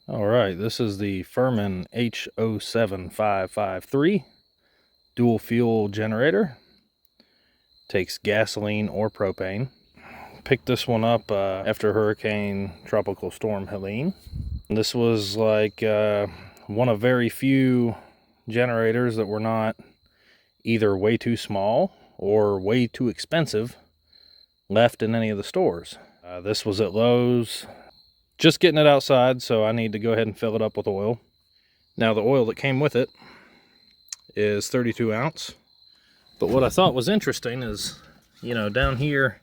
All right, this is the Firman H07553 dual fuel generator. Takes gasoline or propane. Picked this one up after Hurricane Tropical Storm Helene. This was like one of very few generators that were not either way too small or way too expensive left in any of the stores. This was at Lowe's. Just getting it outside, so I need to go ahead and fill it up with oil. Now the oil that came with it is 32 ounce. But what I thought was interesting is, you know, down here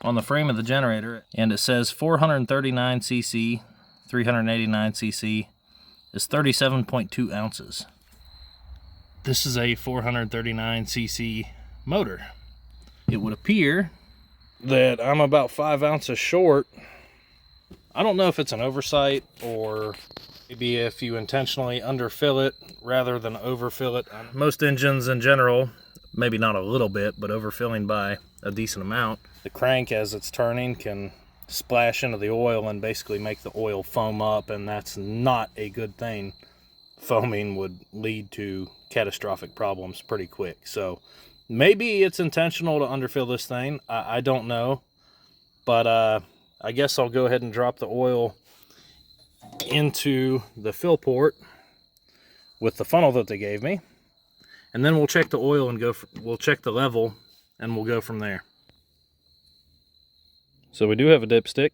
on the frame of the generator, and it says 439 cc, 389 cc is 37.2 ounces. This is a 439 cc motor. It would appear that I'm about 5 ounces short. I don't know if it's an oversight or maybe if you intentionally underfill it rather than overfill it. Most engines in general, maybe not a little bit, but overfilling by a decent amount. The crank, as it's turning, can splash into the oil and basically make the oil foam up, and that's not a good thing. Foaming would lead to catastrophic problems pretty quick. So maybe it's intentional to underfill this thing. I don't know, but I guess I'll go ahead and drop the oil into the fill port with the funnel that they gave me, and then we'll check the oil and we'll check the level, and we'll go from there. So we do have a dipstick.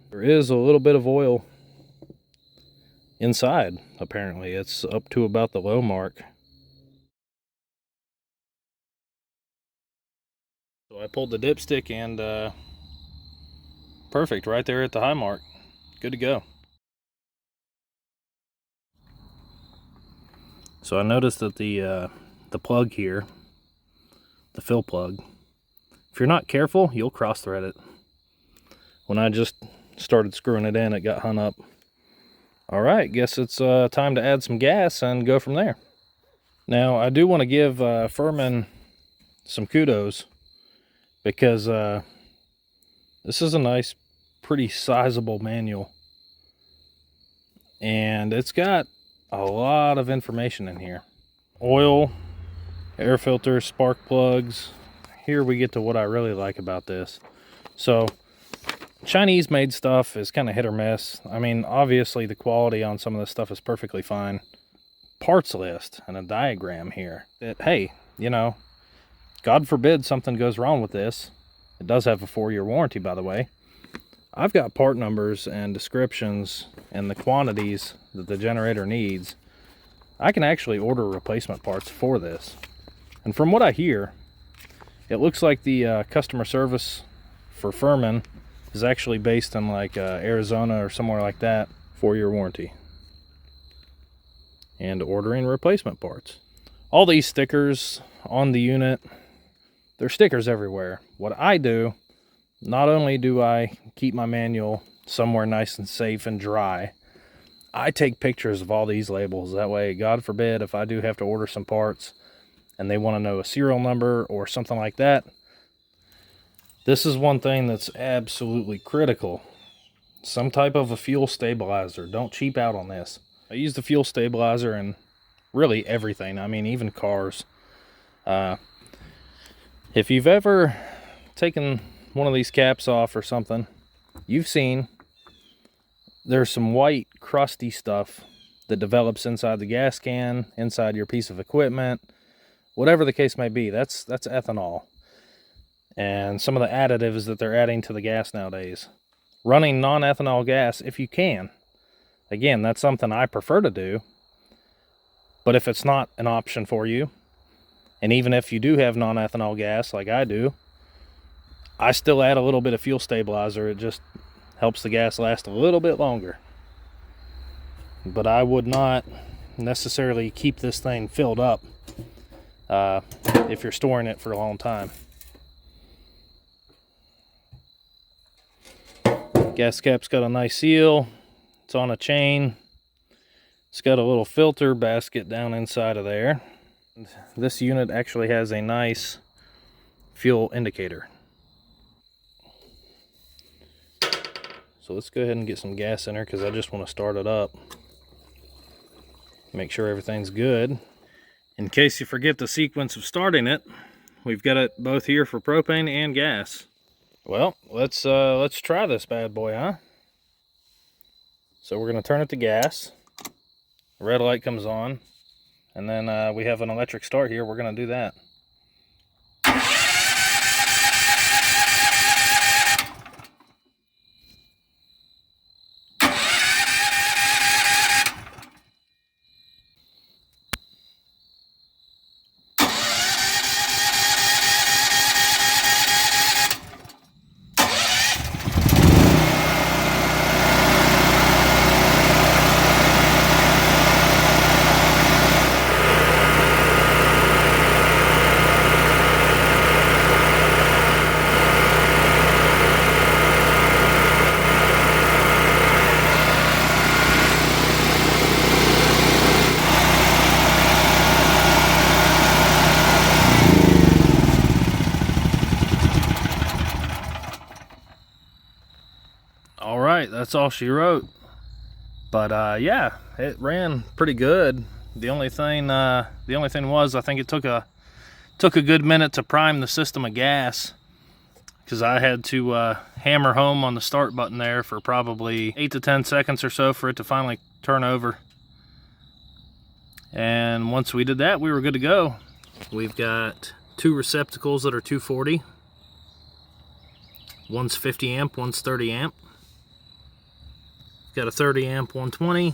There is a little bit of oil inside, apparently. It's up to about the low mark. So I pulled the dipstick and perfect, right there at the high mark. Good to go. So I noticed that the plug here, the fill plug, if you're not careful, you'll cross thread it. When I just started screwing it in, it got hung up. All right, guess it's time to add some gas and go from there. Now, I do want to give Firman some kudos, because this is a nice, pretty sizable manual, and it's got a lot of information in here. Oil, air filters, spark plugs. Here we get to what I really like about this. So Chinese made stuff is kind of hit or miss. I mean, obviously the quality on some of this stuff is perfectly fine. Parts list and a diagram here that, hey, you know, God forbid something goes wrong with this. It does have a 4-year warranty, by the way. I've got part numbers and descriptions and the quantities that the generator needs. I can actually order replacement parts for this. And from what I hear, it looks like the customer service for Firman is actually based in like Arizona or somewhere like that. 4-year warranty. And ordering replacement parts. All these stickers on the unit, there's stickers everywhere. What I do, not only do I keep my manual somewhere nice and safe and dry, I take pictures of all these labels. That way, God forbid, if I do have to order some parts and they want to know a serial number or something like that, this is one thing that's absolutely critical. Some type of a fuel stabilizer. Don't cheap out on this. I use the fuel stabilizer in really everything. I mean, even cars. If you've ever taken one of these caps off or something, you've seen there's some white crusty stuff that develops inside the gas can, inside your piece of equipment, whatever the case may be. That's ethanol and some of the additives that they're adding to the gas nowadays. Running non-ethanol gas if you can. Again, that's something I prefer to do, but if it's not an option for you, and even if you do have non-ethanol gas like I do, I still add a little bit of fuel stabilizer. It just helps the gas last a little bit longer. But I would not necessarily keep this thing filled up if you're storing it for a long time. Gas cap's got a nice seal. It's on a chain. It's got a little filter basket down inside of there. This unit actually has a nice fuel indicator. So let's go ahead and get some gas in her because I just want to start it up. Make sure everything's good. In case you forget the sequence of starting it, we've got it both here for propane and gas. Well, let's try this bad boy, huh? So we're going to turn it to gas. The red light comes on, and then we have an electric start here. We're going to do that. All right, that's all she wrote. But yeah, it ran pretty good. The only thing was, I think it took a good minute to prime the system of gas, because I had to hammer home on the start button there for probably 8 to 10 seconds or so for it to finally turn over. And once we did that, we were good to go. We've got 2 receptacles that are 240. One's 50 amp, one's 30 amp. Got a 30 amp 120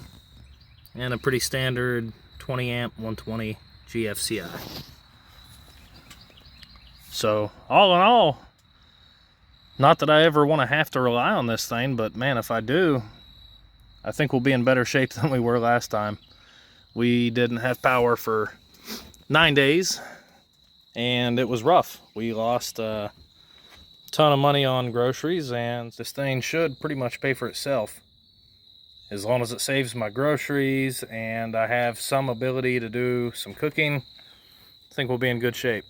and a pretty standard 20 amp 120 GFCI. So all in all, not that I ever want to have to rely on this thing, but man, if I do, I think we'll be in better shape than we were last time. We didn't have power for 9 days and it was rough. We lost a ton of money on groceries, and this thing should pretty much pay for itself. As long as it saves my groceries and I have some ability to do some cooking, I think we'll be in good shape.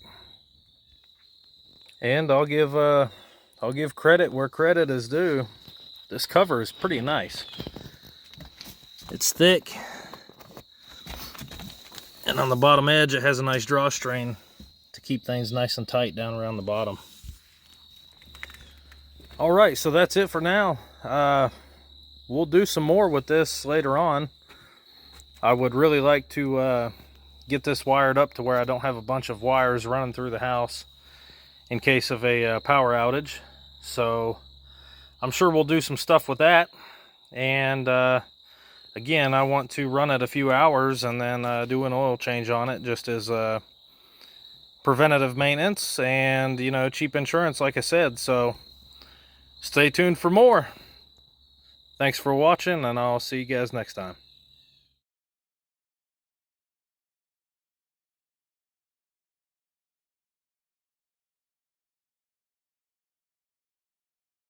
And I'll give credit where credit is due. This cover is pretty nice. It's thick, and on the bottom edge it has a nice drawstring to keep things nice and tight down around the bottom. All right, so that's it for now. We'll do some more with this later on. I would really like to get this wired up to where I don't have a bunch of wires running through the house in case of a power outage. So I'm sure we'll do some stuff with that. And again, I want to run it a few hours and then do an oil change on it, just as preventative maintenance and, you know, cheap insurance, like I said. So stay tuned for more. Thanks for watching, and I'll see you guys next time.